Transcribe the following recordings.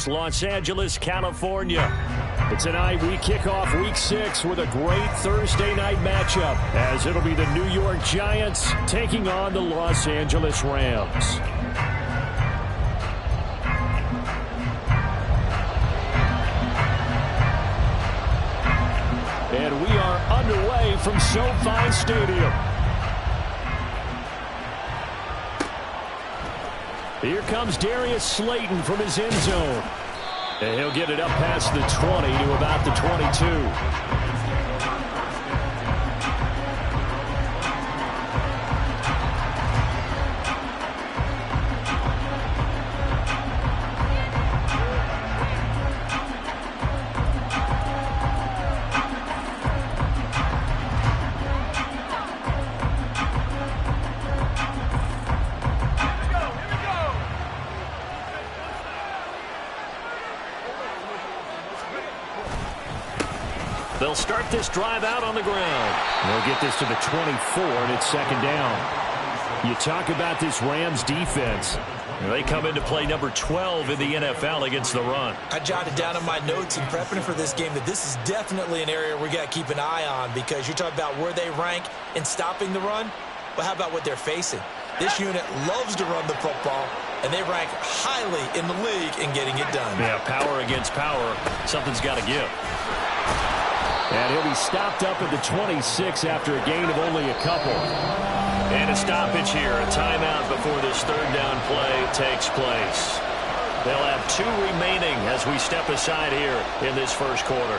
Studios, Los Angeles, California. Tonight we kick off Week 6 with a great Thursday night matchup, as it'll be the New York Giants taking on the Los Angeles Rams. And we are underway from SoFi Stadium. Here comes Darius Slayton from his end zone. And he'll get it up past the 20 to about the 22. They'll start this drive out on the ground. They'll get this to the 24, and it's second down. You talk about this Rams defense. They come into play number 12 in the NFL against the run. I jotted down in my notes in prepping for this game that this is definitely an area we got to keep an eye on, because you're talking about where they rank in stopping the run. Well, how about what they're facing? This unit loves to run the football, and they rank highly in the league in getting it done. Yeah, power against power. Something's got to give. And he'll be stopped up at the 26 after a gain of only a couple. And a stoppage here, a timeout before this third down play takes place. They'll have 2 remaining as we step aside here in this first quarter.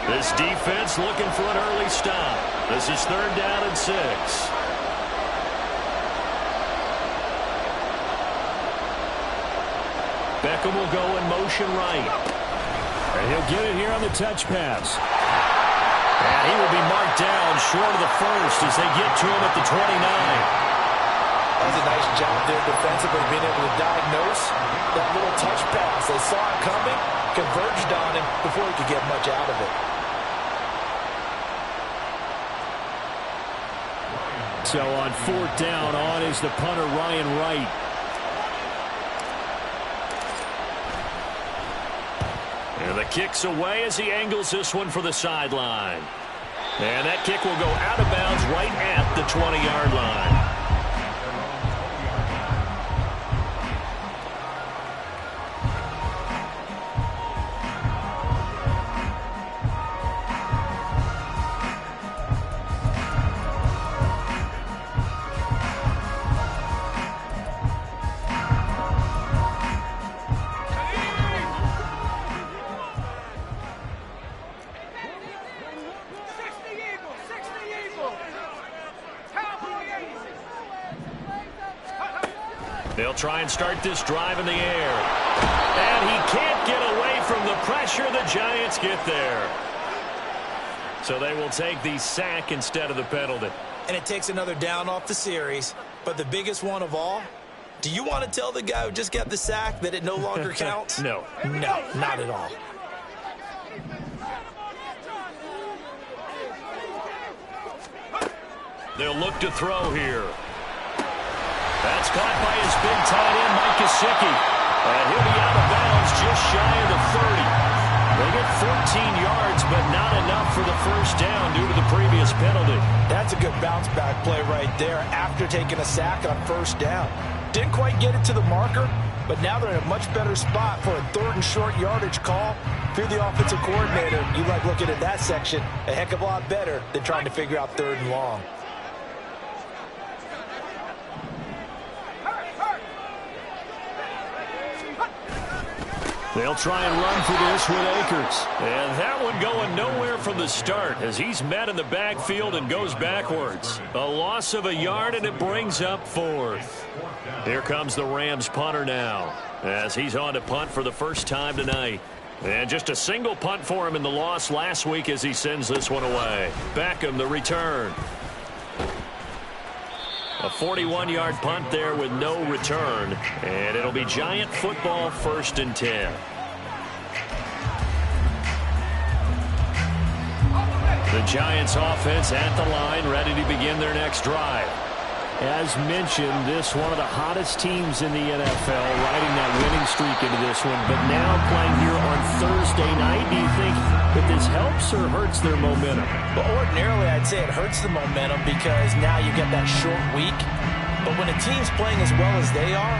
This defense looking for an early stop. This is third down and 6. Beckham will go in motion right. And he'll get it here on the touch pass. And he will be marked down short of the first as they get to him at the 29. That was a nice job there defensively, being able to diagnose that little touch pass. They saw it coming, converged on him before he could get much out of it. So on fourth down, on is the punter, Ryan Wright. And the kick's away as he angles this one for the sideline. And that kick will go out of bounds right at the 20-yard line. They'll try and start this drive in the air. And he can't get away from the pressure. The Giants get there. So they will take the sack instead of the penalty. And it takes another down off the series. But the biggest one of all, do you want to tell the guy who just got the sack that it no longer counts? No. No, not at all. They'll look to throw here. That's caught by his big tight end, Mike Gesicki. And he'll be out of bounds just shy of the 30. They get 14 yards, but not enough for the first down due to the previous penalty. That's a good bounce-back play right there after taking a sack on first down. Didn't quite get it to the marker, but now they're in a much better spot for a third and short yardage call. If you're the offensive coordinator, you like looking at that section a heck of a lot better than trying to figure out third and long. They'll try and run for this with Akers. And that one going nowhere from the start as he's met in the backfield and goes backwards. A loss of a yard, and it brings up fourth. Here comes the Rams punter now as he's on to punt for the first time tonight. And just a single punt for him in the loss last week as he sends this one away. Beckham, the return. A 41-yard punt there with no return. And it'll be Giant football, 1st and 10. The Giants offense at the line, ready to begin their next drive. As mentioned, this one of the hottest teams in the NFL, riding that winning streak into this one, but now playing here on Thursday night. Do you think that this helps or hurts their momentum? Well, ordinarily, I'd say it hurts the momentum because now you get that short week. But when a team's playing as well as they are,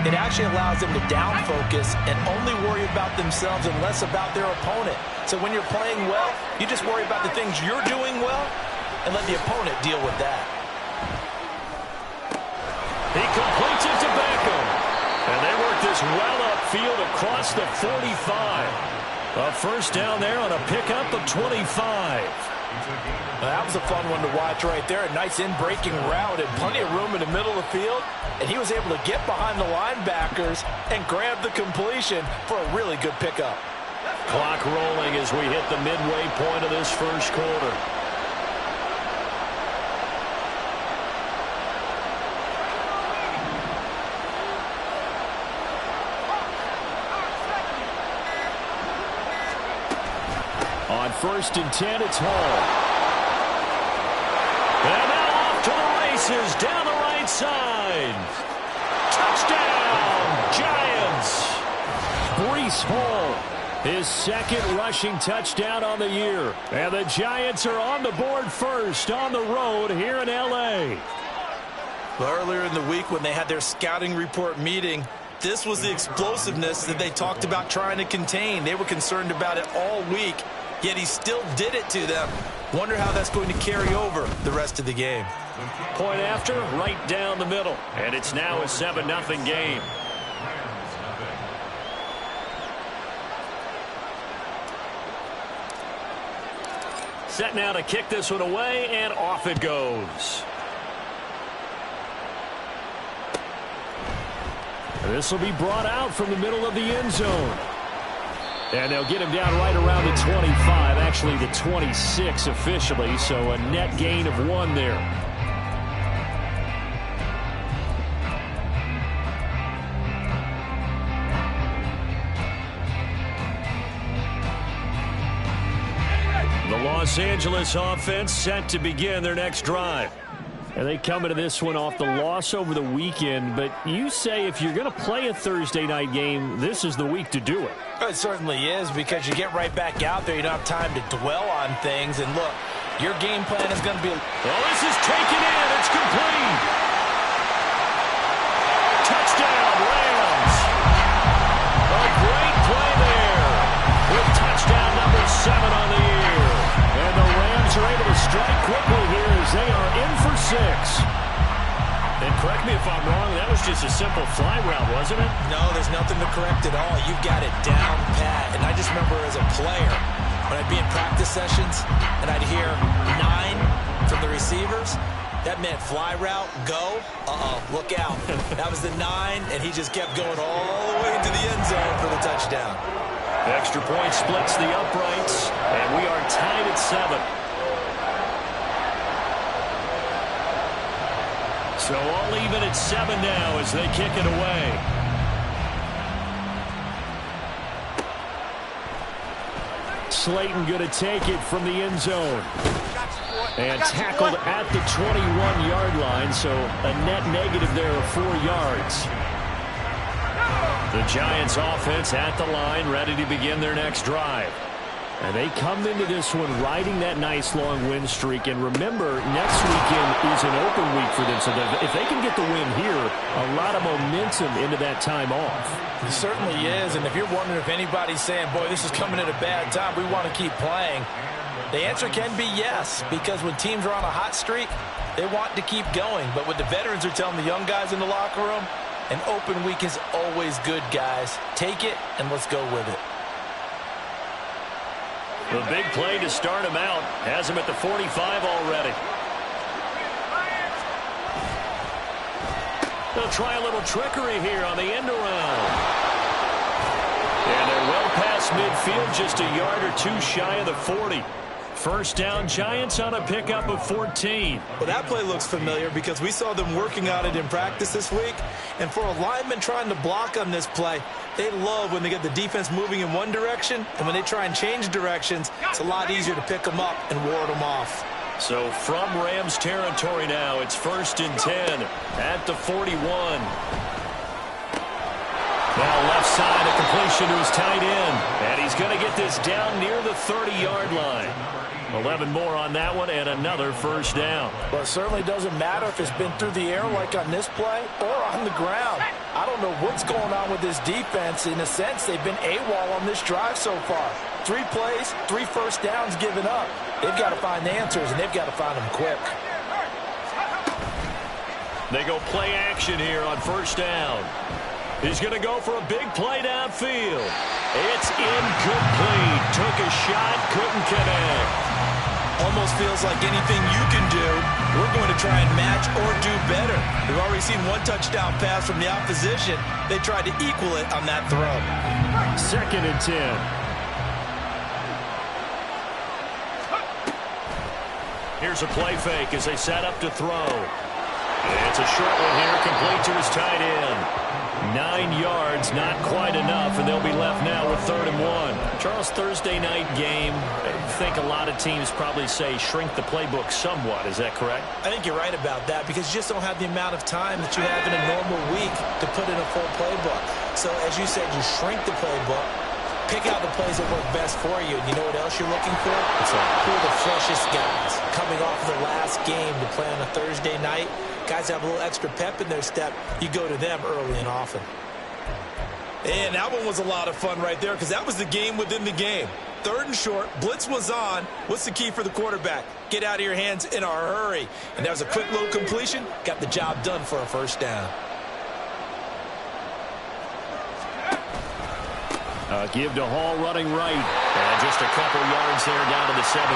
it actually allows them to down focus and only worry about themselves and less about their opponent. So when you're playing well, you just worry about the things you're doing well and let the opponent deal with that. He completes it to Beckham. And they work this well upfield across the 45. A first down there on a pickup of 25. Well, that was a fun one to watch right there. A nice in-breaking route and plenty of room in the middle of the field. And he was able to get behind the linebackers and grab the completion for a really good pickup. Clock rolling as we hit the midway point of this first quarter. On 1st and 10, it's Hall. And now off to the races down the right side. Touchdown, Giants. Breece Hall, his second rushing touchdown on the year. And the Giants are on the board first on the road here in L.A. Well, earlier in the week when they had their scouting report meeting, this was the explosiveness that they talked about trying to contain. They were concerned about it all week. Yet he still did it to them. Wonder how that's going to carry over the rest of the game. Point after, right down the middle. And it's now a 7-0 game. Set now to kick this one away, and off it goes. This will be brought out from the middle of the end zone. And they'll get him down right around the 25, actually the 26 officially, so a net gain of 1 there. The Los Angeles offense set to begin their next drive. And they come into this one off the loss over the weekend, but you say if you're going to play a Thursday night game, this is the week to do it. It certainly is, because you get right back out there. You don't have time to dwell on things. And look, your game plan is going to be... Oh, this is taken in. It's complete. Touchdown, Rams. A great play there with touchdown number 7 on the year. And the Rams are able to strike quickly here as they are in for 6. And correct me if I'm wrong, that was just a simple fly route, wasn't it? No, there's nothing to correct at all. You've got it down pat. And I just remember as a player, when I'd be in practice sessions and I'd hear 9 from the receivers, that meant fly route, go, look out. That was the 9, and he just kept going all the way into the end zone for the touchdown. Extra point splits the uprights, and we are tied at 7. So all even at 7 now as they kick it away. Slayton going to take it from the end zone. And tackled at the 21-yard line, so a net negative there of 4 yards. The Giants offense at the line, ready to begin their next drive. And they come into this one riding that nice long win streak. And remember, next weekend is an open week for them. So if they can get the win here, a lot of momentum into that time off. It certainly is. And if you're wondering if anybody's saying, boy, this is coming at a bad time, we want to keep playing, the answer can be yes. Because when teams are on a hot streak, they want to keep going. But what the veterans are telling the young guys in the locker room, an open week is always good, guys. Take it, and let's go with it. The big play to start him out has him at the 45 already. They'll try a little trickery here on the end around. And they're well past midfield, just a yard or 2 shy of the 40. First down, Giants on a pickup of 14. Well, that play looks familiar because we saw them working on it in practice this week. And for a lineman trying to block on this play, they love when they get the defense moving in one direction. And when they try and change directions, it's a lot easier to pick them up and ward them off. So from Rams territory now, it's 1st and 10 at the 41. Now left side, a completion to his tight end. And he's going to get this down near the 30-yard line. 11 more on that one and another first down. Well, it certainly doesn't matter if it's been through the air like on this play or on the ground. I don't know what's going on with this defense. In a sense, they've been AWOL on this drive so far. 3 plays, 3 first downs given up. They've got to find answers, and they've got to find them quick. They go play action here on first down. He's going to go for a big play downfield. It's incomplete. Took a shot, couldn't connect. Almost feels like anything you can do, we're going to try and match or do better. We've already seen 1 touchdown pass from the opposition. They tried to equal it on that throw. 2nd and 10. Here's a play fake as they set up to throw. It's a short one here, complete to his tight end. 9 yards, not quite enough, and they'll be left now with 3rd and 1. Charles, Thursday night game, I think a lot of teams probably say shrink the playbook somewhat. Is that correct? I think you're right about that because you just don't have the amount of time that you have in a normal week to put in a full playbook. So, as you said, you shrink the playbook, pick out the plays that work best for you. And you know what else you're looking for? Who are the freshest guys coming off of the last game to play on a Thursday night? Guys have a little extra pep in their step. You go to them early and often. And that one was a lot of fun right there because that was the game within the game. 3rd and short, blitz was on. What's the key for the quarterback? Get out of your hands in a hurry. And that was a quick little completion. Got the job done for a first down. Give to Hall running right. And just a couple yards there down to the 17.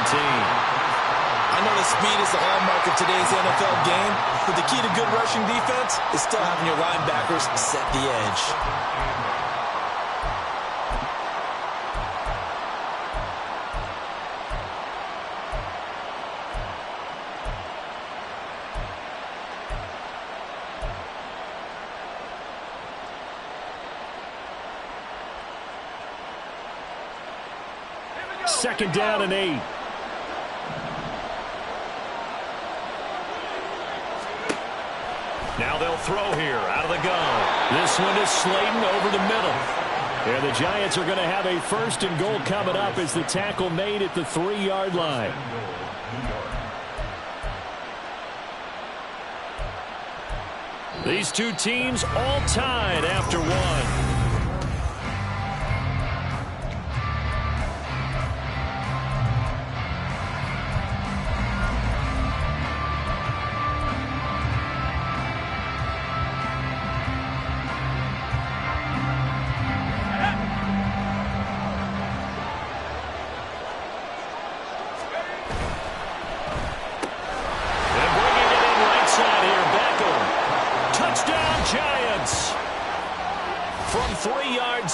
I know the speed is the hallmark of today's NFL game, but the key to good rushing defense is still having your linebackers set the edge. Second down and 8. Now they'll throw here out of the gun. This one is Slayton over the middle. And the Giants are going to have a 1st and goal coming up as the tackle made at the 3-yard line. These two teams all tied after 1.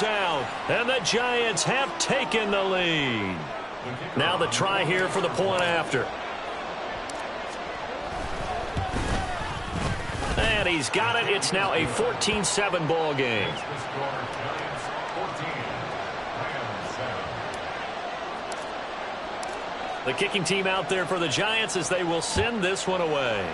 Out, and the Giants have taken the lead. Now the try here for the point after. And he's got it. It's now a 14-7 ball game. The kicking team out there for the Giants as they will send this one away.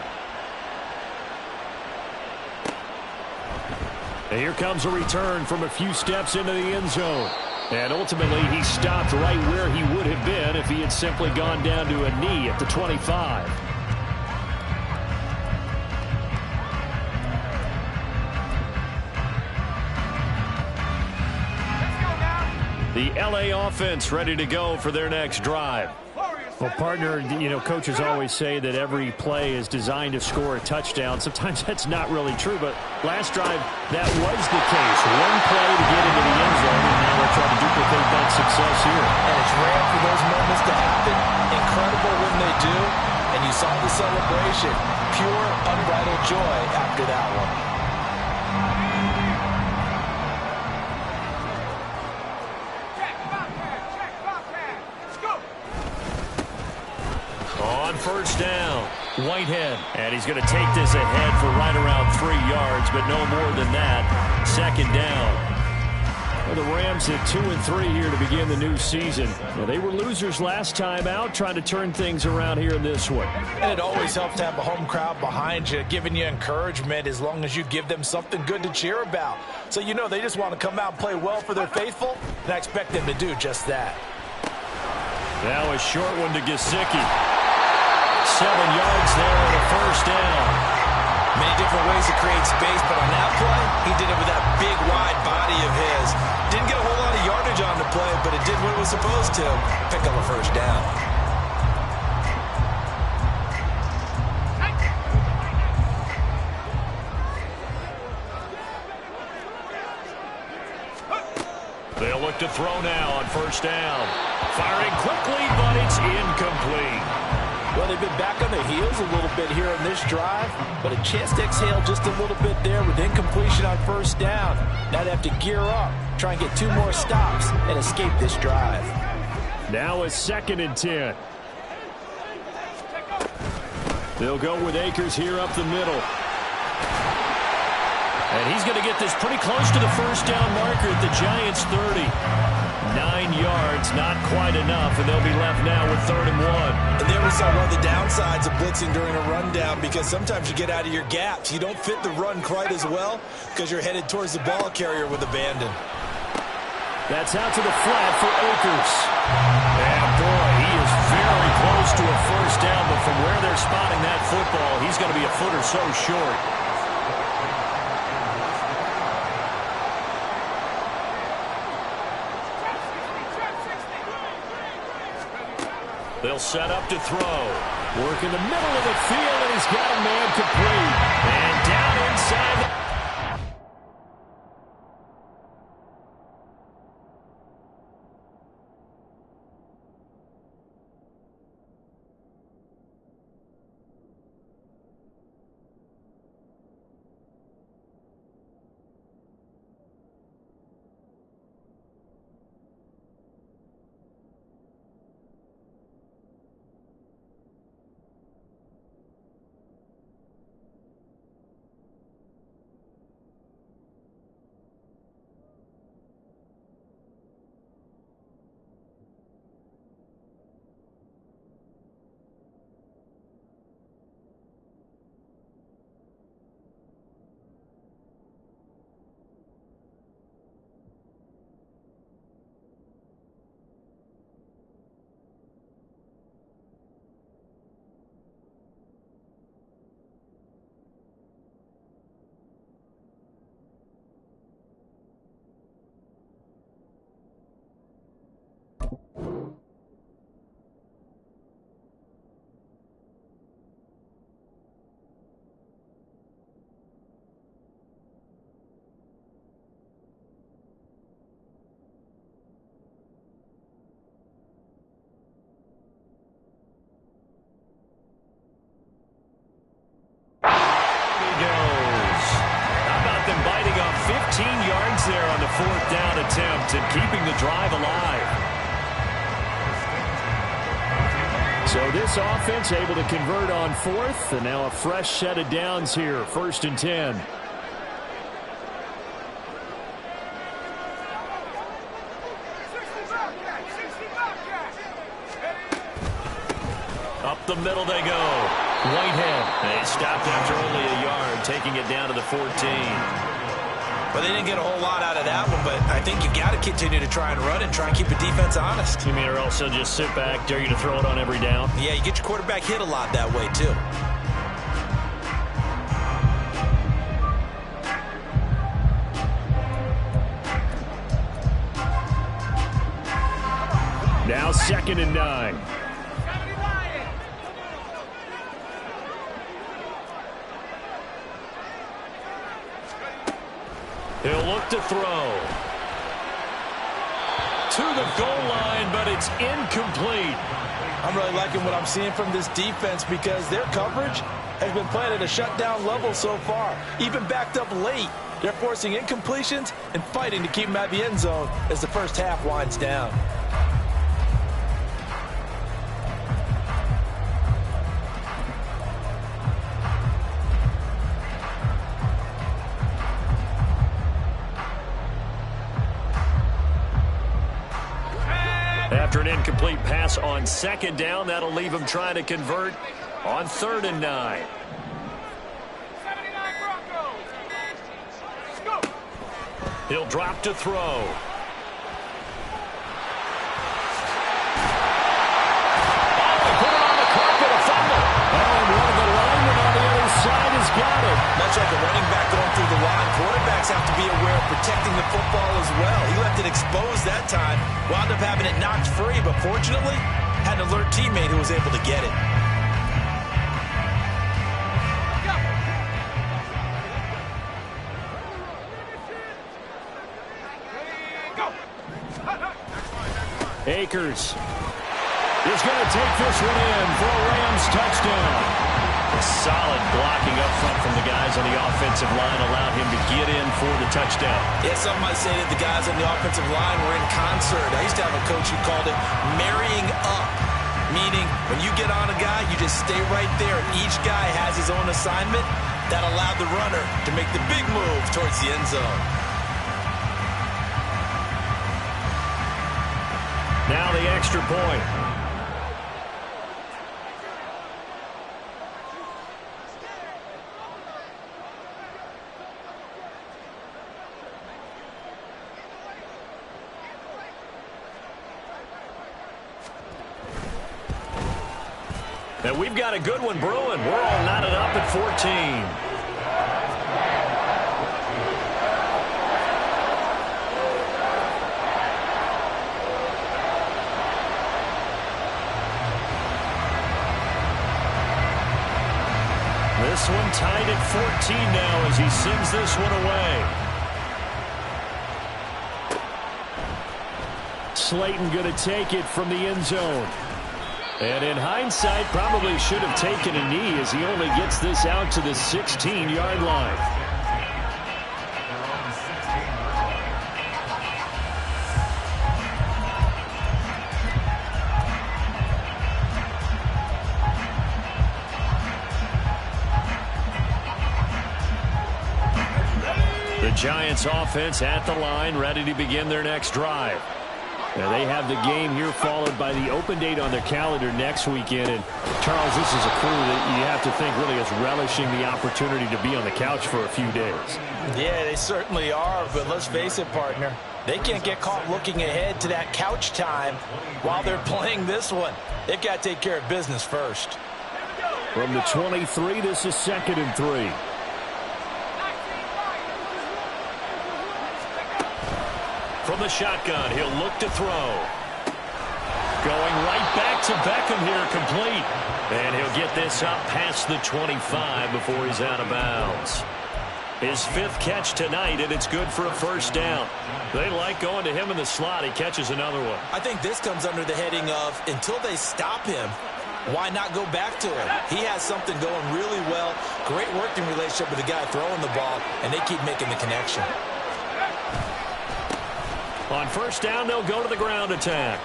And here comes a return from a few steps into the end zone. And ultimately, he stopped right where he would have been if he had simply gone down to a knee at the 25. The LA offense ready to go for their next drive. Well, partner, you know, coaches always say that every play is designed to score a touchdown. Sometimes that's not really true, but last drive, that was the case. One play to get into the end zone, and now they'll try to duplicate that success here. And it's rare for those moments to happen. Incredible when they do. And you saw the celebration. Pure, unbridled joy after that one. On first down, Whitehead. And he's going to take this ahead for right around 3 yards, but no more than that. Second down. Well, the Rams at 2-3 here to begin the new season. Now, they were losers last time out, trying to turn things around here in this one. And it always helps to have a home crowd behind you, giving you encouragement as long as you give them something good to cheer about. So you know they just want to come out and play well for their faithful, and I expect them to do just that. Now a short one to Gesicki. 7 yards there and a first down. Many different ways to create space, but on that play, he did it with that big, wide body of his. Didn't get a whole lot of yardage on the play, but it did what it was supposed to. Pick up a first down. They'll look to throw now on first down. Firing quickly, but it's incomplete. Well, they've been back on their heels a little bit here in this drive, but a chance to exhale just a little bit there with incompletion on first down. Now they have to gear up, try and get 2 more stops, and escape this drive. Now a 2nd and 10. They'll go with Akers here up the middle. And he's going to get this pretty close to the first down marker at the Giants' 30. 9 yards, not quite enough, and they'll be left now with 3rd and 1. And there we saw one of the downsides of blitzing during a rundown, because sometimes you get out of your gaps. You don't fit the run quite as well because you're headed towards the ball carrier with abandon. That's out to the flat for Akers. And boy, he is very close to a first down, but from where they're spotting that football, he's going to be a foot or so short. They'll set up to throw. Work in the middle of the field, and he's got a man complete. And down inside. Biting off 15 yards there on the 4th down attempt and keeping the drive alive. So this offense able to convert on 4th, and now a fresh set of downs here, 1st and 10. Up the middle they go. Whitehead. They stopped after only a yard, taking it down to the 14. But they didn't get a whole lot out of that one, but I think you got to continue to try and run and try and keep the defense honest. You mean, or else they'll just sit back, dare you to throw it on every down? Yeah, you get your quarterback hit a lot that way, too. Now 2nd and 9. He'll look to throw. To the goal line, but it's incomplete. I'm really liking what I'm seeing from this defense because their coverage has been playing at a shutdown level so far. Even backed up late, they're forcing incompletions and fighting to keep them at the end zone as the first half winds down. After an incomplete pass on second down, that'll leave him trying to convert on 3rd and 9. He'll drop to throw. Got it. Much like a running back going through the line, quarterbacks have to be aware of protecting the football as well. He left it exposed that time, wound up having it knocked free, but fortunately, had an alert teammate who was able to get it. Akers is going to take this one in for a Rams touchdown. Solid blocking up front from the guys on the offensive line allowed him to get in for the touchdown. Yeah, some might say that the guys on the offensive line were in concert. I used to have a coach who called it marrying up, meaning when you get on a guy, you just stay right there. Each guy has his own assignment that allowed the runner to make the big move towards the end zone. Now the extra point. And we've got a good one brewing. We're all knotted up at 14. This one tied at 14 now as he sends this one away. Slayton going to take it from the end zone. And in hindsight, probably should have taken a knee as he only gets this out to the 16-yard line. The Giants offense at the line, ready to begin their next drive. Now they have the game here followed by the open date on their calendar next weekend. And, Charles, this is a crew that you have to think really is relishing the opportunity to be on the couch for a few days. Yeah, they certainly are, but let's face it, partner. They can't get caught looking ahead to that couch time while they're playing this one. They've got to take care of business first. From the 23, this is 2nd and 3. From the shotgun, he'll look to throw. Going right back to Beckham here, complete. And he'll get this up past the 25 before he's out of bounds. His 5th catch tonight, and it's good for a first down. They like going to him in the slot. He catches another one. I think this comes under the heading of until they stop him, why not go back to him? He has something going really well. Great working relationship with the guy throwing the ball, and they keep making the connection. On first down, they'll go to the ground attack.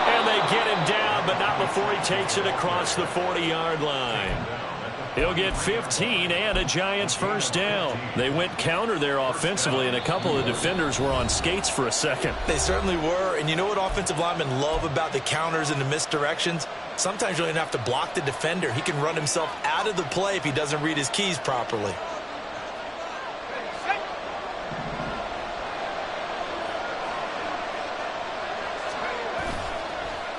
And they get him down, but not before he takes it across the 40-yard line. He'll get 15 and a Giants first down. They went counter there offensively, and a couple of defenders were on skates for a second. They certainly were, and you know what offensive linemen love about the counters and the misdirections? Sometimes you don't even have to block the defender. He can run himself out of the play if he doesn't read his keys properly.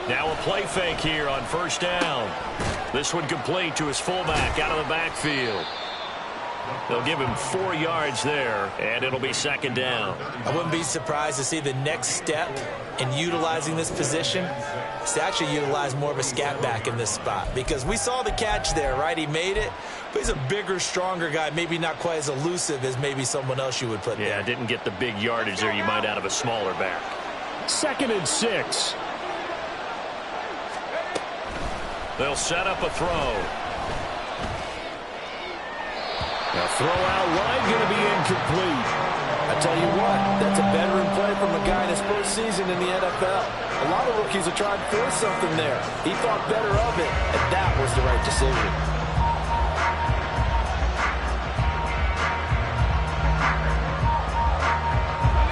Now a play fake here on first down. This one complete to his fullback out of the backfield. They'll give him 4 yards there, and it'll be 2nd down. I wouldn't be surprised to see the next step in utilizing this position is to actually utilize more of a scat back in this spot, because we saw the catch there, right? He made it, but he's a bigger, stronger guy, maybe not quite as elusive as maybe someone else you would put there. Yeah, didn't get the big yardage there you might out of a smaller back. 2nd and 6. They'll set up a throw. Now throw out wide, going to be incomplete. I tell you what, that's a veteran play from a guy in his first season in the NFL. A lot of rookies are trying to force something there. He thought better of it, and that was the right decision.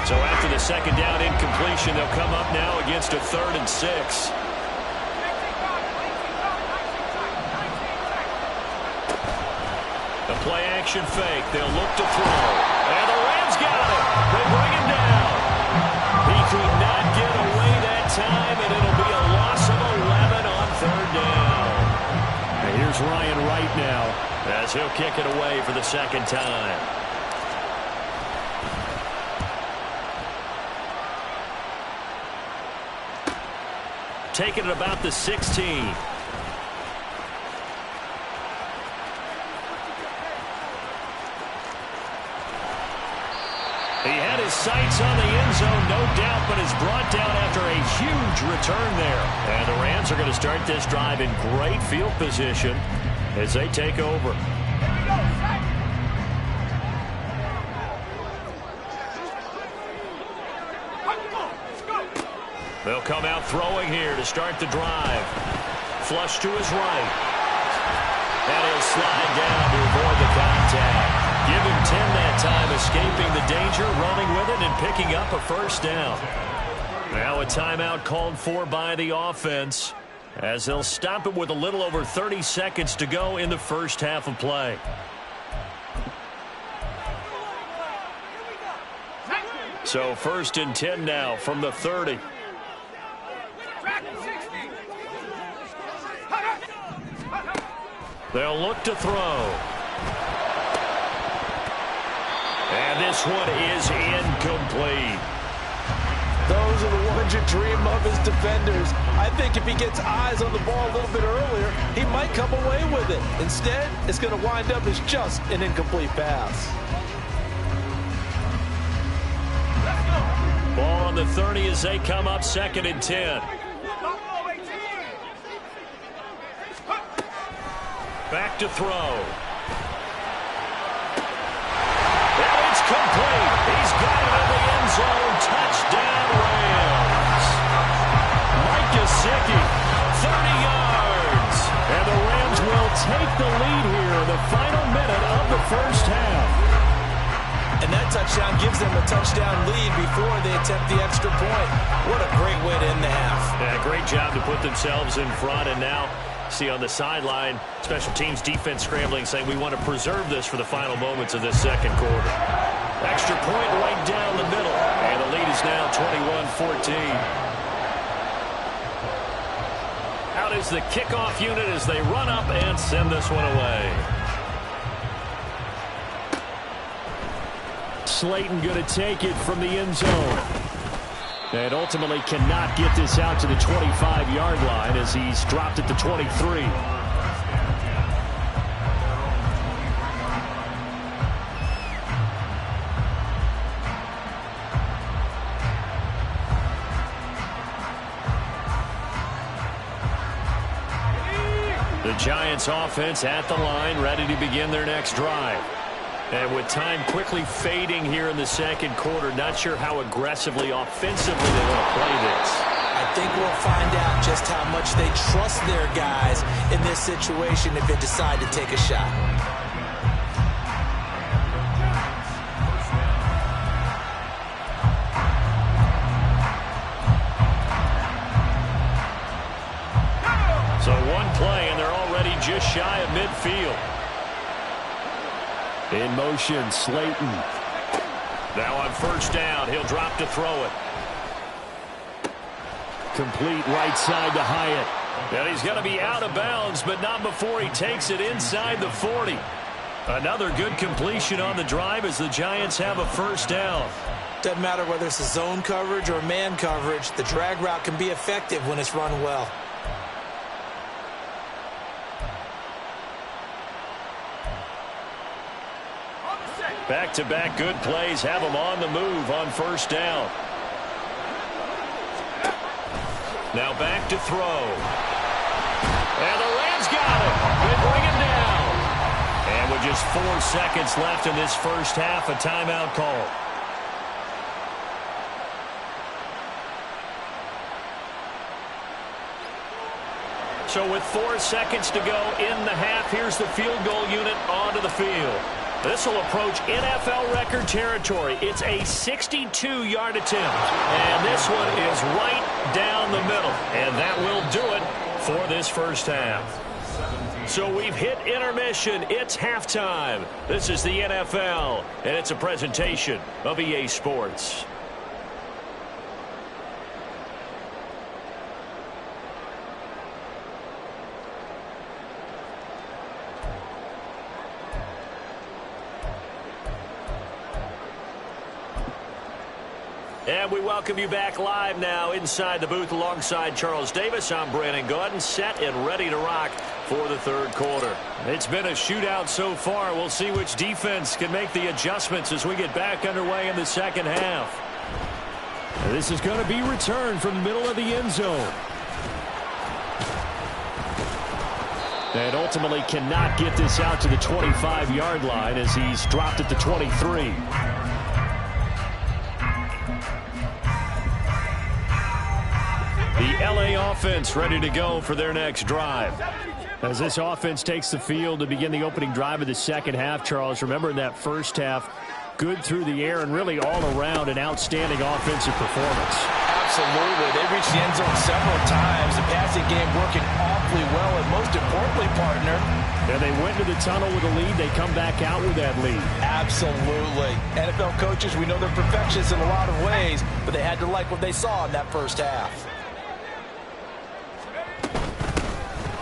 So after the second down incompletion, they'll come up now against a 3rd and 6. The play action fake. They'll look to throw. And the Rams got him. They bring him down. He could not get away that time, and it'll be a loss of 11 on 3rd down. And here's Ryan Wright now as he'll kick it away for the second time. Taking it about the 16. He had his sights on the end zone, no doubt, but is brought down after a huge return there. And the Rams are going to start this drive in great field position as they take over. They'll come out throwing here to start the drive. Flush to his right. And he'll slide down to avoid the contact. Give him 10 that time, escaping the danger, running with it, and picking up a 1st down. Now a timeout called for by the offense as they'll stop it with a little over 30 seconds to go in the first half of play. So 1st and 10 now from the 30. They'll look to throw. And this one is incomplete. Those are the ones you dream of as defenders. I think if he gets eyes on the ball a little bit earlier, he might come away with it. Instead, it's going to wind up as just an incomplete pass. Ball on the 30 as they come up 2nd and 10. Back to throw. And it's complete. He's got it in the end zone. Touchdown, Rams. Mike Gesicki, 30 yards. And the Rams will take the lead here in the final minute of the first half. And that touchdown gives them a touchdown lead before they attempt the extra point. What a great way to end the half. Yeah, great job to put themselves in front, and now see on the sideline, special teams defense scrambling, saying we want to preserve this for the final moments of this second quarter. Extra point right down the middle, and the lead is now 21-14. Out is the kickoff unit as they run up and send this one away. Slayton going to take it from the end zone. And ultimately cannot get this out to the 25-yard line as he's dropped at the 23. The Giants offense at the line, ready to begin their next drive. And with time quickly fading here in the second quarter, not sure how aggressively, offensively they want to play this. I think we'll find out just how much they trust their guys in this situation if they decide to take a shot. So one play, and they're already just shy of midfield. In motion, Slayton. Now on 1st down, he'll drop to throw it. Complete right side to Hyatt. And he's going to be out of bounds, but not before he takes it inside the 40. Another good completion on the drive as the Giants have a 1st down. Doesn't matter whether it's a zone coverage or man coverage, the drag route can be effective when it's run well. Back-to-back good plays have them on the move on 1st down. Now back to throw. And the Rams got it. They bring him down. And with just 4 seconds left in this first half, a timeout call. So with 4 seconds to go in the half, here's the field goal unit onto the field. This will approach NFL record territory. It's a 62-yard attempt. And this one is right down the middle. And that will do it for this first half. So we've hit intermission. It's halftime. This is the NFL, and it's a presentation of EA Sports. And we welcome you back live now inside the booth alongside Charles Davis. I'm Brandon Gaudin, set and ready to rock for the third quarter. It's been a shootout so far. We'll see which defense can make the adjustments as we get back underway in the second half. And this is going to be returned from the middle of the end zone. And ultimately cannot get this out to the 25-yard line as he's dropped at the 23. The LA offense ready to go for their next drive. As this offense takes the field to begin the opening drive of the second half, Charles, remember in that first half, good through the air and really all around an outstanding offensive performance. Absolutely. They reached the end zone several times. The passing game working awfully well, and most importantly, partner. And they went to the tunnel with a lead. They come back out with that lead. Absolutely. NFL coaches, we know they're perfectionists in a lot of ways, but they had to like what they saw in that first half.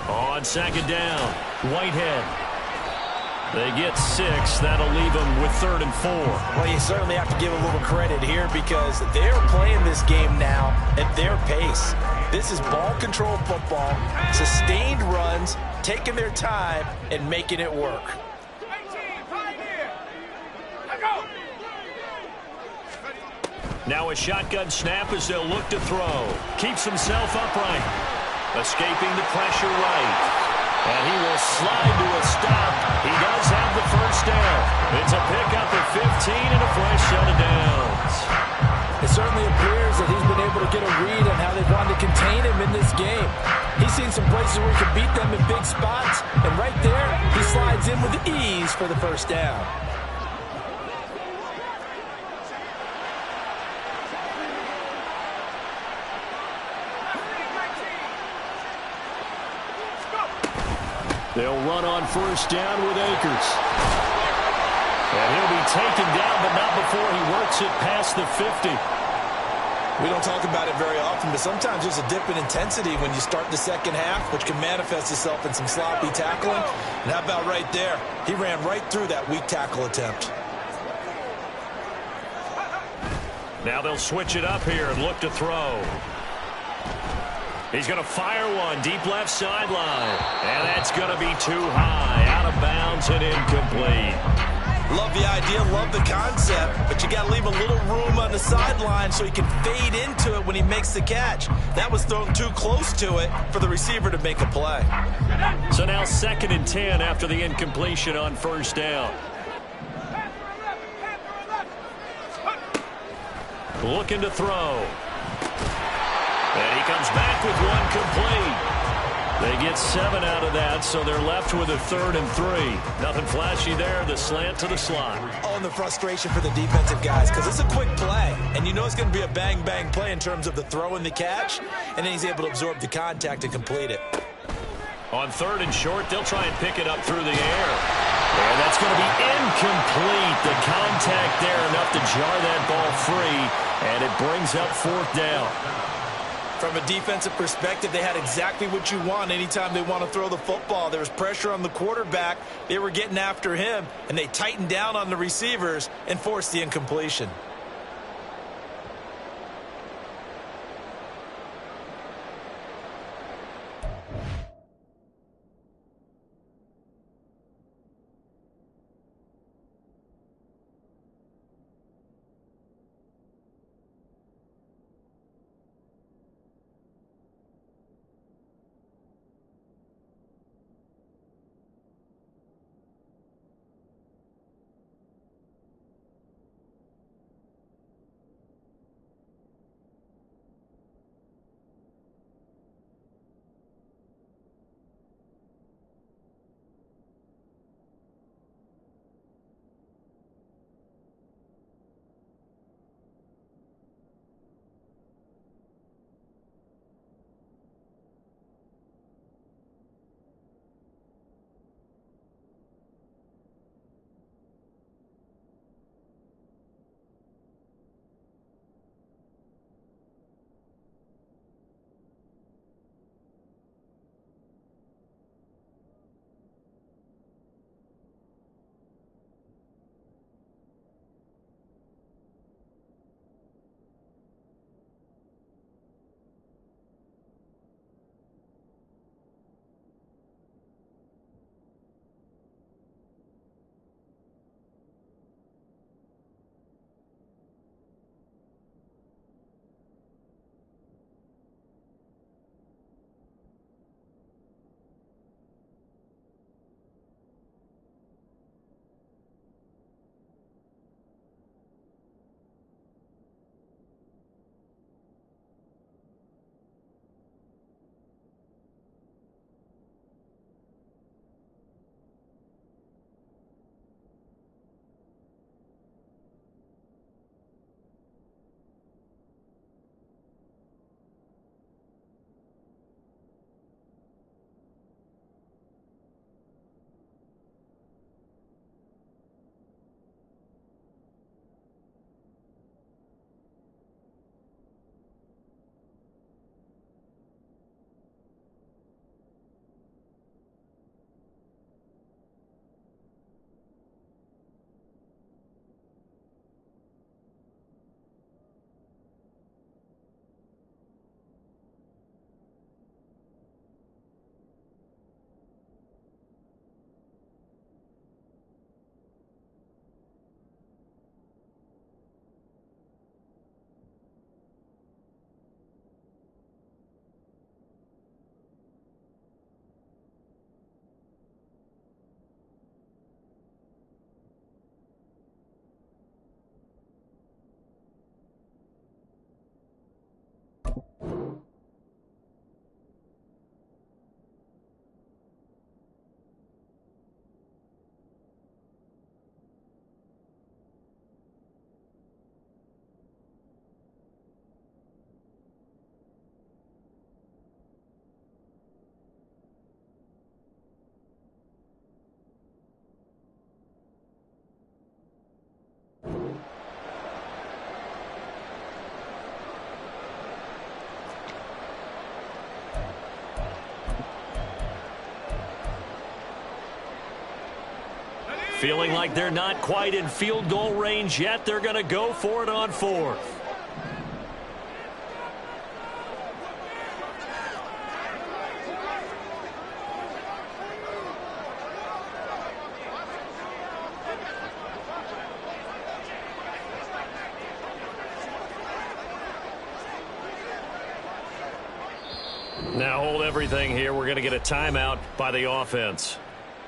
On second down, Whitehead. They get 6. That'll leave them with 3rd and 4. Well, you certainly have to give a little credit here because they're playing this game now at their pace. This is ball control football, sustained runs, taking their time, and making it work. Now a shotgun snap as they'll look to throw. Keeps himself upright. Escaping the pressure right. And he will slide to a stop. He does have the first down. It's a pickup at 15 and a fresh set of downs. It certainly appears that he's been able to get a read on how they've wanted to contain him in this game. He's seen some places where he can beat them in big spots. And right there, he slides in with ease for the first down. They'll run on first down with Akers. And he'll be taken down, but not before he works it past the 50. We don't talk about it very often, but sometimes there's a dip in intensity when you start the second half, which can manifest itself in some sloppy tackling. And how about right there? He ran right through that weak tackle attempt. Now they'll switch it up here and look to throw. He's going to fire one deep left sideline. And that's going to be too high. Out of bounds and incomplete. Love the idea, love the concept, but you got to leave a little room on the sideline so he can fade into it when he makes the catch. That was thrown too close to it for the receiver to make a play. So now 2nd and 10 after the incompletion on first down. Looking to throw. And he comes back with one complete. They get 7 out of that, so they're left with a 3rd and 3. Nothing flashy there, the slant to the slot. Oh, and the frustration for the defensive guys, because it's a quick play. And you know it's going to be a bang-bang play in terms of the throw and the catch, and then he's able to absorb the contact and complete it. On 3rd and short, they'll try and pick it up through the air. And that's going to be incomplete. The contact there enough to jar that ball free, and it brings up 4th down. From a defensive perspective, they had exactly what you want anytime they want to throw the football. There was pressure on the quarterback. They were getting after him, and they tightened down on the receivers and forced the incompletion. Feeling like they're not quite in field goal range yet. They're going to go for it on 4th. Now hold everything here. We're going to get a timeout by the offense.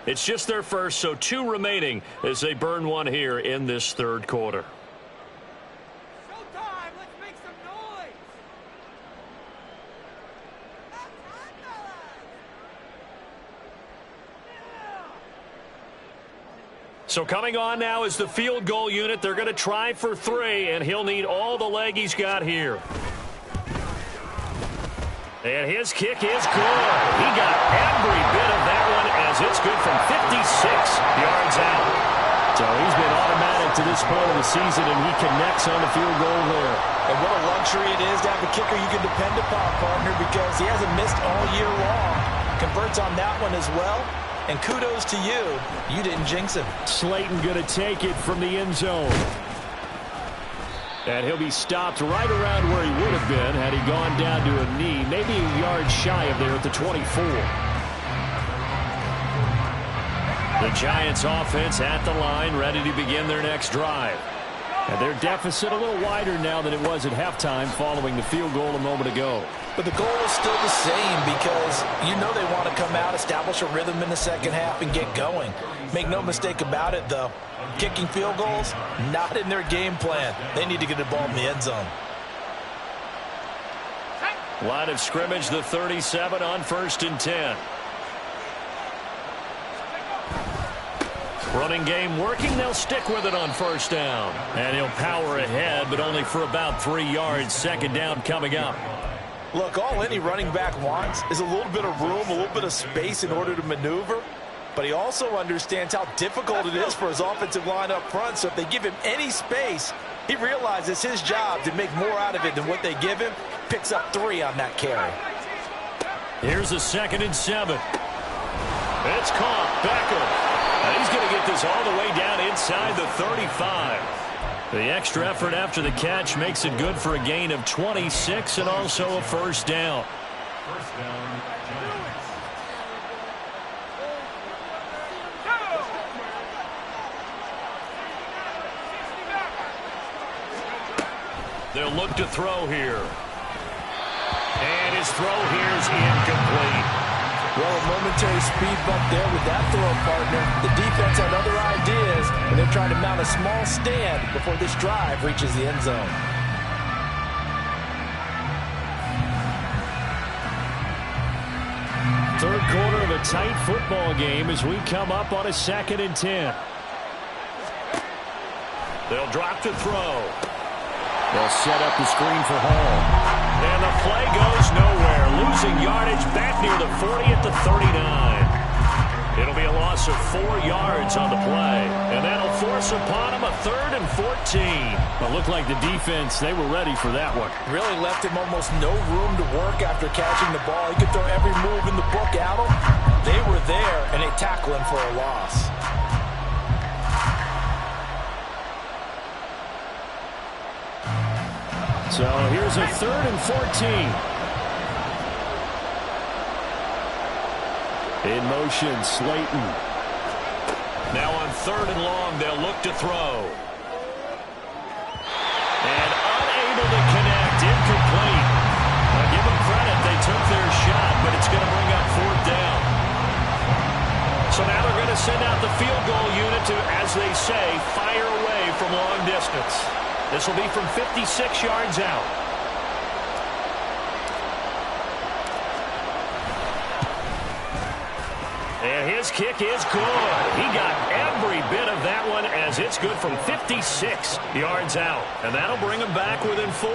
It's just their first, so 2 remaining as they burn one here in this 3rd quarter. Showtime! Let's make some noise! So coming on now is the field goal unit. They're going to try for 3, and he'll need all the leg he's got here. And his kick is good. He got every bit of that one as it's good from 56 yards out. So he's been automatic to this point of the season, and he connects on the field goal there. And what a luxury it is to have a kicker you can depend upon, partner, because he hasn't missed all year long. Converts on that one as well. And kudos to you. You didn't jinx him. Slayton going to take it from the end zone. And he'll be stopped right around where he would have been had he gone down to a knee, maybe a yard shy of there at the 24. The Giants offense at the line, ready to begin their next drive. And their deficit a little wider now than it was at halftime following the field goal a moment ago. But the goal is still the same because you know they want to come out, establish a rhythm in the second half, and get going. Make no mistake about it, though. Kicking field goals, not in their game plan. They need to get the ball in the end zone. Line of scrimmage, the 37 on 1st and 10. Running game working. They'll stick with it on 1st down. And he'll power ahead, but only for about 3 yards. 2nd down coming up. Look, all any running back wants is a little bit of room, a little bit of space in order to maneuver. But he also understands how difficult it is for his offensive line up front. So if they give him any space, he realizes it's his job to make more out of it than what they give him. Picks up 3 on that carry. Here's a 2nd and 7. It's caught. Beckham. And he's going to get this all the way down inside the 35. The extra effort after the catch makes it good for a gain of 26 and also a 1st down. They'll look to throw here. And his throw here is incomplete. Well, a momentary speed bump there with that throw, partner. The defense had other ideas, and they're trying to mount a small stand before this drive reaches the end zone. Third quarter of a tight football game as we come up on a 2nd and 10. They'll drop to throw. They'll set up the screen for Hall. And the play goes nowhere. Losing yardage back near the 40 at the 39. It'll be a loss of 4 yards on the play. And that'll force upon him a 3rd and 14. It looked like the defense, they were ready for that one. Really left him almost no room to work after catching the ball. He could throw every move in the book at him. They were there, and they tackle him for a loss. So here's a 3rd and 14. In motion, Slayton. Now on 3rd and long, they'll look to throw. And unable to connect, incomplete. Now give them credit, they took their shot, but it's going to bring up 4th down. So now they're going to send out the field goal unit to, as they say, fire away from long distance. This will be from 56 yards out. And his kick is good. He got every bit of that one as it's good from 56 yards out. And that'll bring him back within 4.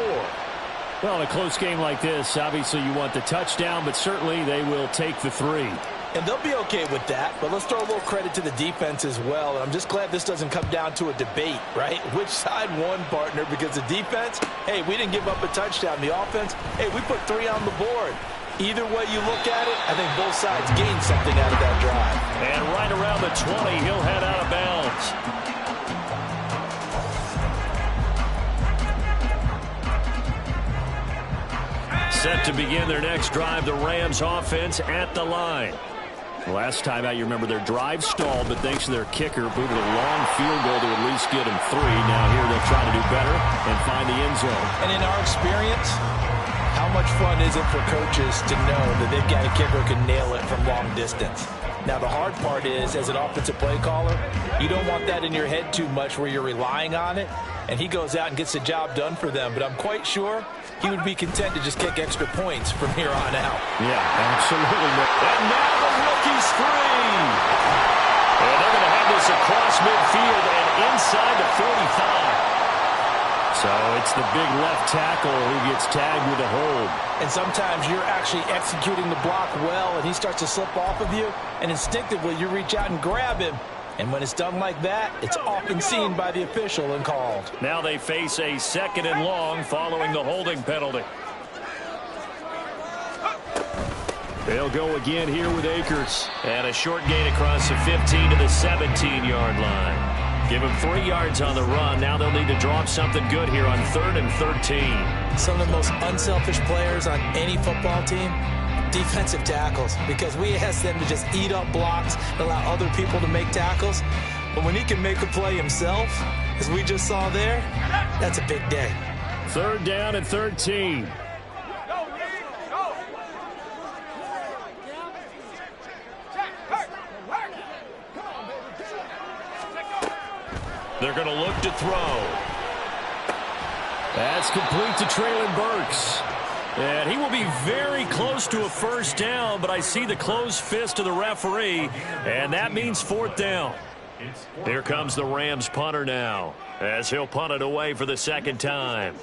Well, in a close game like this, obviously you want the touchdown, but certainly they will take the 3. And they'll be okay with that, but let's throw a little credit to the defense as well. And I'm just glad this doesn't come down to a debate, right? Which side won, partner? Because the defense, hey, we didn't give up a touchdown. The offense, hey, we put 3 on the board. Either way you look at it, I think both sides gain something out of that drive. And right around the 20, he'll head out of bounds. Set to begin their next drive, the Rams offense at the line. Last time out, you remember their drive stalled, but thanks to their kicker, booted a long field goal to at least get them 3. Now here they'll try to do better and find the end zone. And in our experience, how much fun is it for coaches to know that they've got a kicker who can nail it from long distance? Now, the hard part is, as an offensive play caller, you don't want that in your head too much where you're relying on it, and he goes out and gets the job done for them. But I'm quite sure he would be content to just kick extra points from here on out. Yeah, absolutely. And now the rookie's free. And they're going to have this across midfield and inside the 45. So it's the big left tackle who gets tagged with a hold. And sometimes you're actually executing the block well, and he starts to slip off of you, and instinctively you reach out and grab him. And when it's done like that, it's often seen by the official and called. Now they face a 2nd and long following the holding penalty. They'll go again here with Akers. And a short gain across the 15 to the 17-yard line. Give them 3 yards on the run. Now they'll need to draw up something good here on 3rd and 13. Some of the most unselfish players on any football team, defensive tackles, because we ask them to just eat up blocks and allow other people to make tackles. But when he can make a play himself, as we just saw there, that's a big day. 3rd down and 13. They're going to look to throw. That's complete to Treylon Burks. And he will be very close to a 1st down, but I see the closed fist of the referee, and that means 4th down. Here comes the Rams punter now, as he'll punt it away for the 2nd time.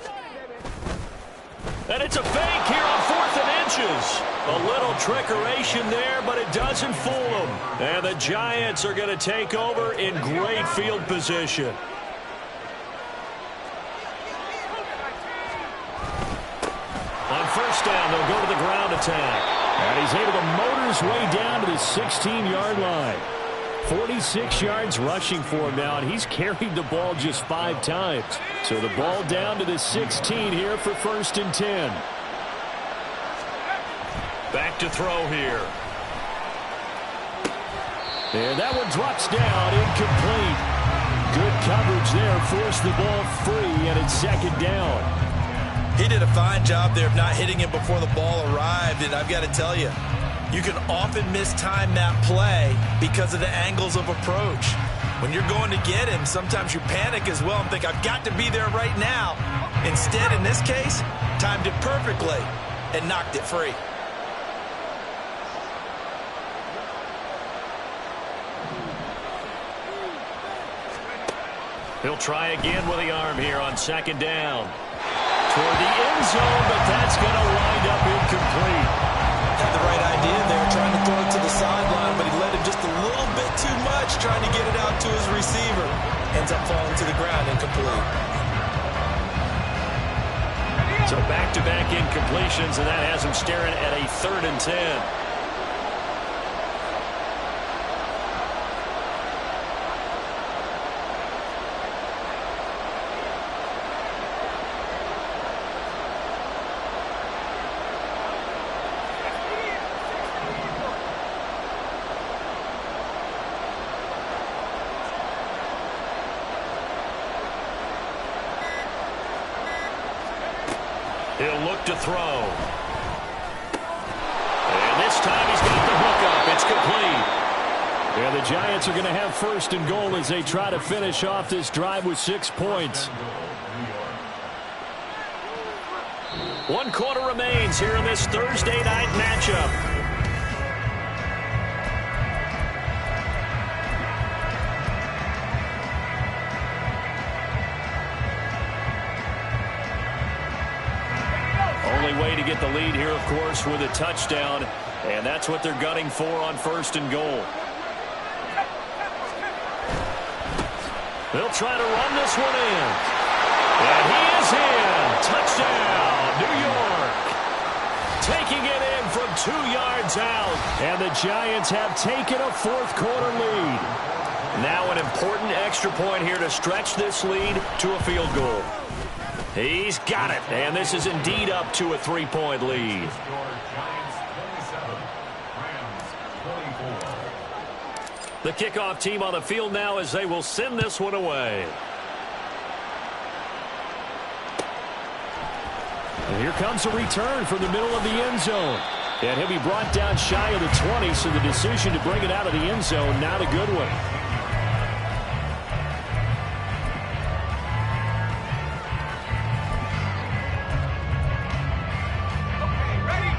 And it's a fake here on 4th and inches. A little trickeration there, but it doesn't fool them. And the Giants are going to take over in great field position. On 1st down, they'll go to the ground attack. And he's able to motor his way down to the 16-yard line. 46 yards rushing for him now, and he's carried the ball just 5 times. So the ball down to the 16 here for 1st and 10. Back to throw here. And that one drops down, incomplete. Good coverage there, forced the ball free, and it's 2nd down. He did a fine job there of not hitting him before the ball arrived, and I've got to tell you, you can often mistime that play because of the angles of approach. When you're going to get him, sometimes you panic as well and think, I've got to be there right now. Instead, in this case, timed it perfectly and knocked it free. He'll try again with the arm here on 2nd down. Toward the end zone, but that's going to wind up incomplete. Had the right idea there, trying to throw it to the sideline, but he let him just a little bit too much, trying to get it out to his receiver. Ends up falling to the ground, incomplete. So back-to-back incompletions, and that has him staring at a 3rd and 10. He'll look to throw. And this time he's got the hook up. It's complete. And the Giants are going to have 1st and goal as they try to finish off this drive with 6 points. 1 quarter remains here in this Thursday night matchup. Way to get the lead here, of course, with a touchdown, and that's what they're gunning for on 1st and goal. They'll try to run this one in, and he is in. Touchdown, New York. Taking it in from 2 yards out. And the Giants have taken a fourth-quarter lead. Now an important extra point here to stretch this lead to a field goal. He's got it, and this is indeed up to a 3-point lead. The kickoff team on the field now as they will send this one away. And here comes a return from the middle of the end zone. And he'll be brought down shy of the 20, so the decision to bring it out of the end zone, not a good one.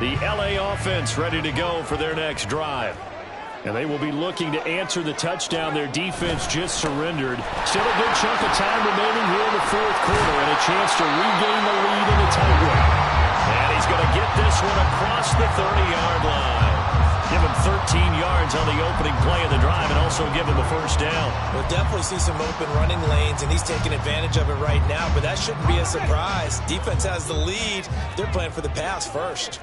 The LA offense ready to go for their next drive. And they will be looking to answer the touchdown their defense just surrendered. Still a good chunk of time remaining here in the fourth quarter and a chance to regain the lead in the tight one. And he's going to get this one across the 30-yard line. Give him 13 yards on the opening play of the drive and also give him a first down. We'll definitely see some open running lanes, and he's taking advantage of it right now, but that shouldn't be a surprise. Defense has the lead. They're playing for the pass first.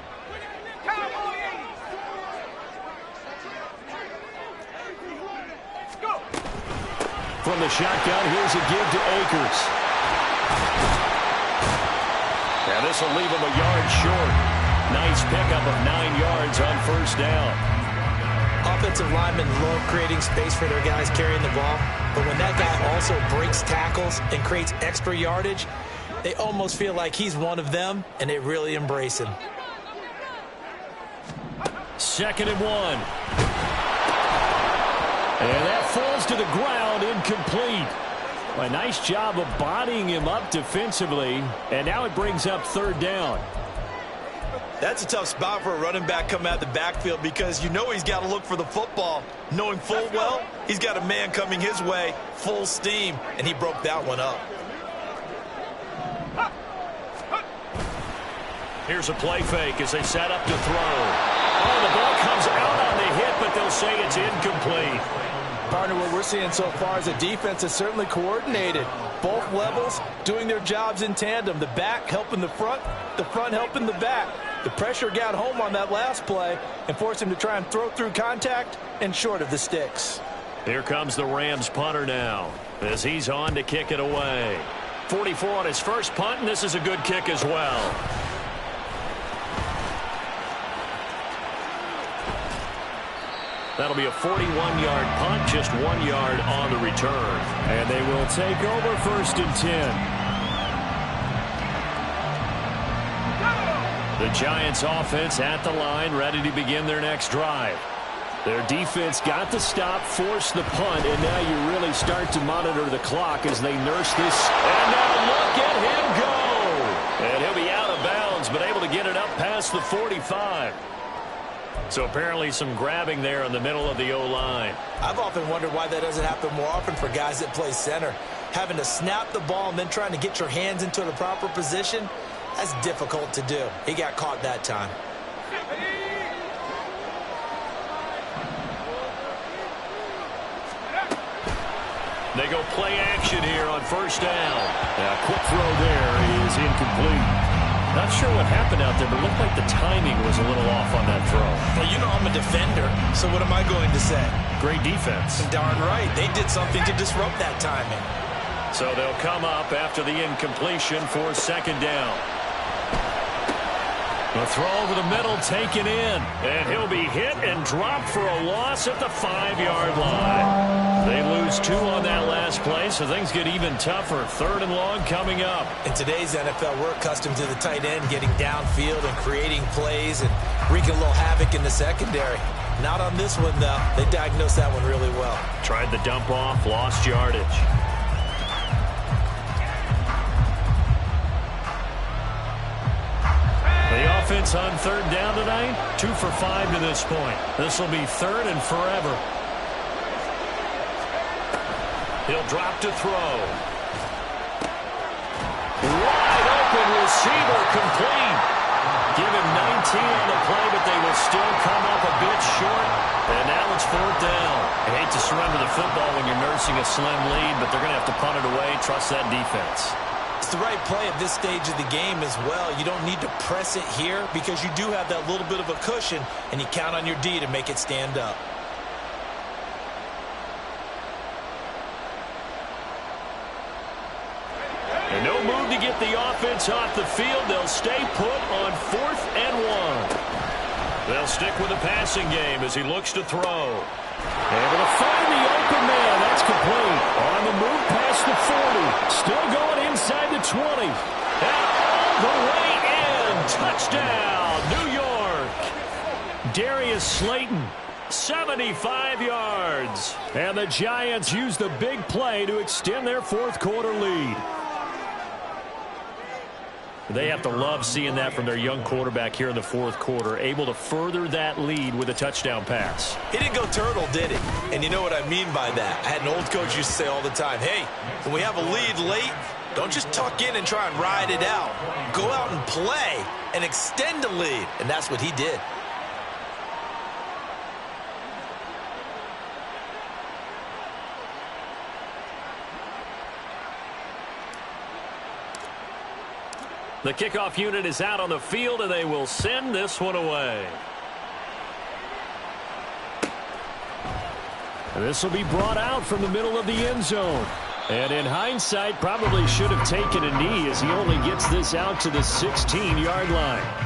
From the shotgun, here's a give to Akers. And this will leave him a yard short. Nice pickup of 9 yards on first down. Offensive linemen love creating space for their guys carrying the ball, but when that guy also breaks tackles and creates extra yardage, they almost feel like he's one of them, and they really embrace him. 2nd and 1. And that falls to the ground, incomplete. A nice job of bodying him up defensively, and now it brings up 3rd down. That's a tough spot for a running back coming out of the backfield because you know he's got to look for the football, knowing full well he's got a man coming his way, full steam, and he broke that one up. Here's a play fake as they set up to throw. Oh, the ball comes out on the hit, but they'll say it's incomplete. Partner, what we're seeing so far is a defense that's certainly coordinated. Both levels doing their jobs in tandem. The back helping the front helping the back. The pressure got home on that last play and forced him to try and throw through contact and short of the sticks. Here comes the Rams punter now as he's on to kick it away. 44 on his first punt, and this is a good kick as well. That'll be a 41-yard punt, just 1 yard on the return. And they will take over 1st and 10. The Giants offense at the line, ready to begin their next drive. Their defense got the stop, forced the punt, and now you really start to monitor the clock as they nurse this. And now look at him go! And he'll be out of bounds, but able to get it up past the 45. So apparently some grabbing there in the middle of the O-line. I've often wondered why that doesn't happen more often for guys that play center. Having to snap the ball and then trying to get your hands into the proper position, that's difficult to do. He got caught that time. They go play action here on 1st down. A quick throw there is incomplete. Not sure what happened out there, but it looked like the timing was a little off on that throw. Well, you know I'm a defender, so what am I going to say? Great defense. Darn right. They did something to disrupt that timing. So they'll come up after the incompletion for 2nd down. The throw over the middle taken in. And he'll be hit and dropped for a loss at the 5-yard line. They lose 2 on that last play, so things get even tougher. 3rd and long coming up. In today's NFL, we're accustomed to the tight end getting downfield and creating plays and wreaking a little havoc in the secondary. Not on this one, though. They diagnosed that one really well. Tried the dump off, lost yardage. The offense on 3rd down tonight, 2 for 5 to this point. This will be 3rd and forever. He'll drop to throw. Wide open receiver complete. Give him 19 on the play, but they will still come up a bit short. And now it's 4th down. I hate to surrender the football when you're nursing a slim lead, but they're going to have to punt it away, trust that defense. It's the right play at this stage of the game as well. You don't need to press it here because you do have that little bit of a cushion, and you count on your D to make it stand up. And no move to get the offense off the field. They'll stay put on 4th and 1. They'll stick with the passing game as he looks to throw. Able to find the open man. That's complete. On the move past the 40. Still going inside the 20. And all the way in. Touchdown, New York. Darius Slayton, 75 yards. And the Giants use the big play to extend their 4th quarter lead. They have to love seeing that from their young quarterback here in the 4th quarter, able to further that lead with a touchdown pass. He didn't go turtle, did he? And you know what I mean by that. I had an old coach used to say all the time, hey, when we have a lead late, don't just tuck in and try and ride it out. Go out and play and extend the lead. And that's what he did. The kickoff unit is out on the field, and they will send this one away. And this will be brought out from the middle of the end zone. And in hindsight, probably should have taken a knee as he only gets this out to the 16-yard line.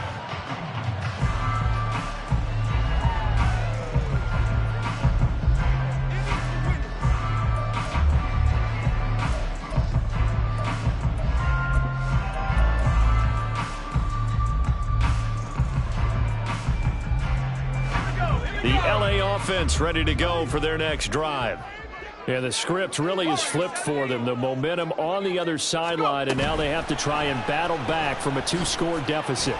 Offense ready to go for their next drive. And the script really is flipped for them. The momentum on the other sideline, and now they have to try and battle back from a 2-score deficit.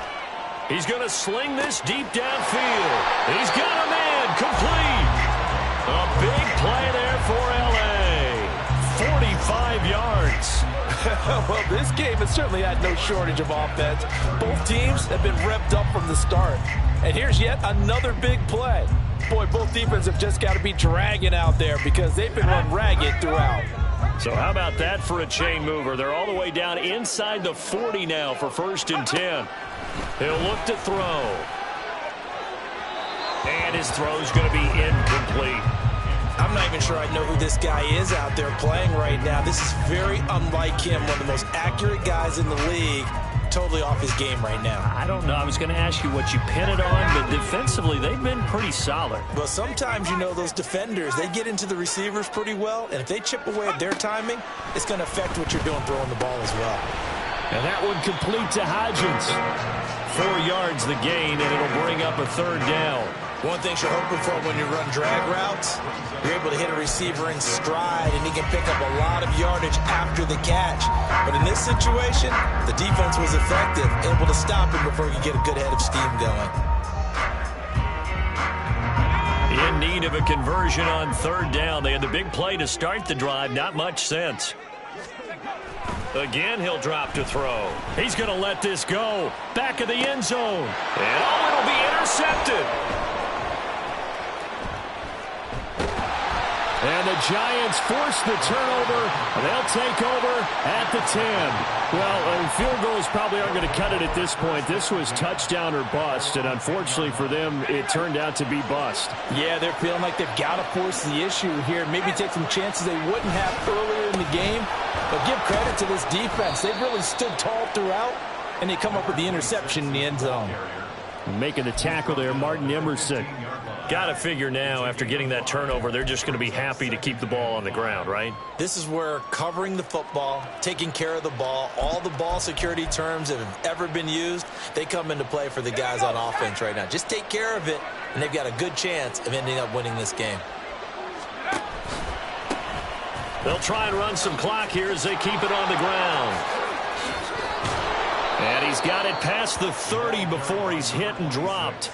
He's going to sling this deep downfield. He's got a man complete. A big play there for L.A. 45 yards. Well, this game has certainly had no shortage of offense. Both teams have been revved up from the start. And here's yet another big play. Boy, both defenses have just got to be dragging out there because they've been run ragged throughout. So how about that for a chain mover? They're all the way down inside the 40 now for 1st and 10. He'll look to throw. And his throw's going to be incomplete. I'm not even sure I know who this guy is out there playing right now. This is very unlike him, one of the most accurate guys in the league. Totally off his game right now. I don't know. I was going to ask you what you pin it on, but defensively, they've been pretty solid. Well, sometimes, you know, those defenders, they get into the receivers pretty well, and if they chip away at their timing, it's going to affect what you're doing throwing the ball as well. And that one complete to Hodgins. 4 yards the gain, and it'll bring up a 3rd down. One thing you're hoping for when you run drag routes, you're able to hit a receiver in stride, and he can pick up a lot of yardage after the catch. But in this situation, the defense was effective, able to stop him before he could get a good head of steam going. In need of a conversion on 3rd down. They had the big play to start the drive. Not much sense. Again, he'll drop to throw. He's going to let this go. Back of the end zone. And it'll be intercepted. And the Giants force the turnover. They'll take over at the 10. Well, field goals probably aren't going to cut it at this point. This was touchdown or bust, and unfortunately for them, it turned out to be bust. Yeah, they're feeling like they've got to force the issue here. Maybe take some chances they wouldn't have earlier in the game. But give credit to this defense. They've really stood tall throughout, and they come up with the interception in the end zone. Making the tackle there, Martin Emerson. Got to figure now, after getting that turnover, they're just going to be happy to keep the ball on the ground, right? This is where covering the football, taking care of the ball, all the ball security terms that have ever been used, they come into play for the guys on offense right now. Just take care of it, and they've got a good chance of ending up winning this game. They'll try and run some clock here as they keep it on the ground. And he's got it past the 30 before he's hit and dropped.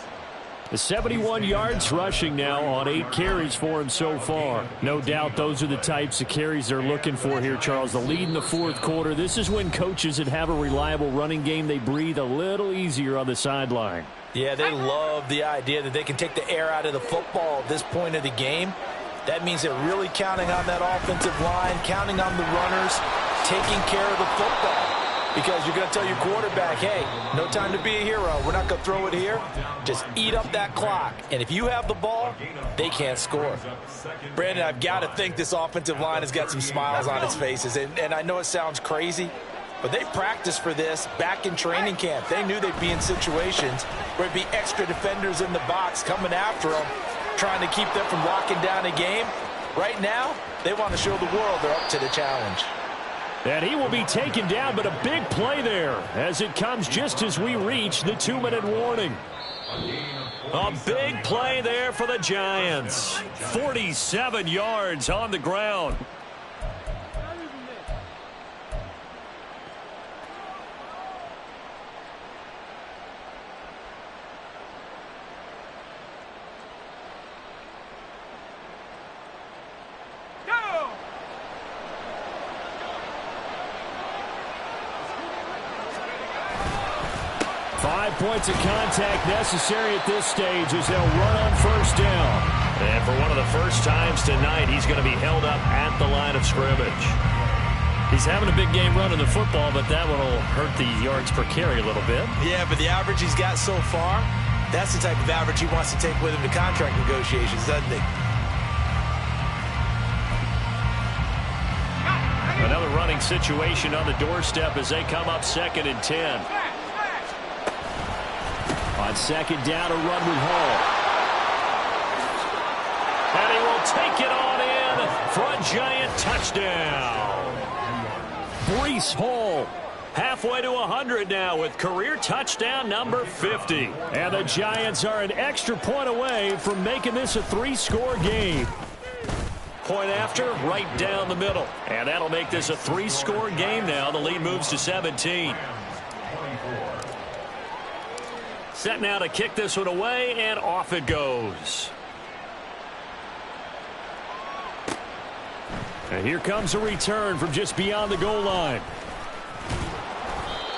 The 71 yards rushing now on 8 carries for him so far. No doubt those are the types of carries they're looking for here, Charles. The lead in the 4th quarter. This is when coaches that have a reliable running game, they breathe a little easier on the sideline. Yeah, they love the idea that they can take the air out of the football at this point of the game. That means they're really counting on that offensive line, counting on the runners taking care of the football. Because you're going to tell your quarterback, hey, no time to be a hero. We're not going to throw it here. Just eat up that clock. And if you have the ball, they can't score. Brandon, I've got to think this offensive line has got some smiles on its faces. And I know it sounds crazy, but they practiced for this back in training camp. They knew they'd be in situations where there'd be extra defenders in the box coming after them, trying to keep them from locking down a game. Right now, they want to show the world they're up to the challenge. And he will be taken down, but a big play there as it comes just as we reach the 2-minute warning. A big play there for the Giants. 47 yards on the ground. Go! 5 points of contact necessary at this stage as they'll run on first down. And for one of the first times tonight, he's going to be held up at the line of scrimmage. He's having a big game running the football, but that one will hurt the yards per carry a little bit. Yeah, but the average he's got so far, that's the type of average he wants to take with him to contract negotiations, doesn't he? Another running situation on the doorstep as they come up 2nd and 10. On 2nd down, a run with Hall. And he will take it on in for a Giant touchdown. Breece Hall halfway to 100 now with career touchdown number 50. And the Giants are an extra point away from making this a 3-score game. Point after, right down the middle. And that'll make this a 3-score game now. The lead moves to 17. Set now to kick this one away, and off it goes. And here comes a return from just beyond the goal line.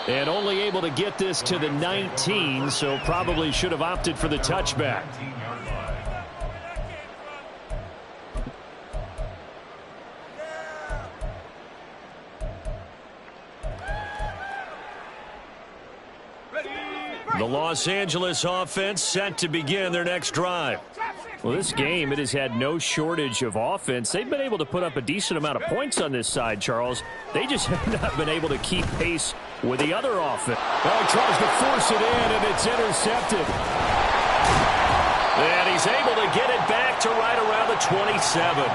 And only able to get this to the 19, so probably should have opted for the touchback. The Los Angeles offense set to begin their next drive. Well, this game, it has had no shortage of offense. They've been able to put up a decent amount of points on this side, Charles. They just have not been able to keep pace with the other offense. Oh, he tries to force it in, and it's intercepted. And he's able to get it back to right around the 27.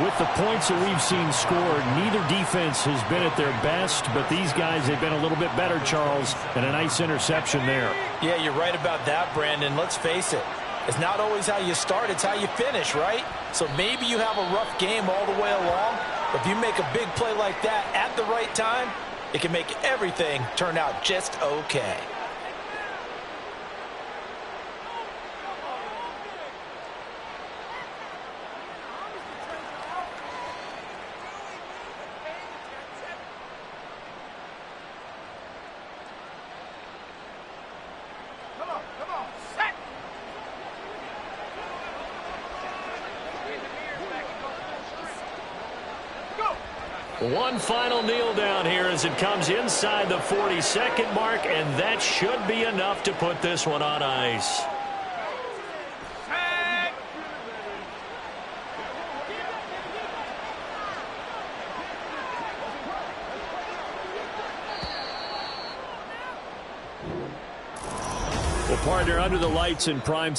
With the points that we've seen scored, neither defense has been at their best, but these guys, they've been a little bit better, Charles, and a nice interception there. Yeah, you're right about that, Brandon. Let's face it. It's not always how you start, it's how you finish, right? So maybe you have a rough game all the way along, but if you make a big play like that at the right time, it can make everything turn out just okay. One final kneel down here as it comes inside the 40-second mark, and that should be enough to put this one on ice. Well, partner, under the lights in prime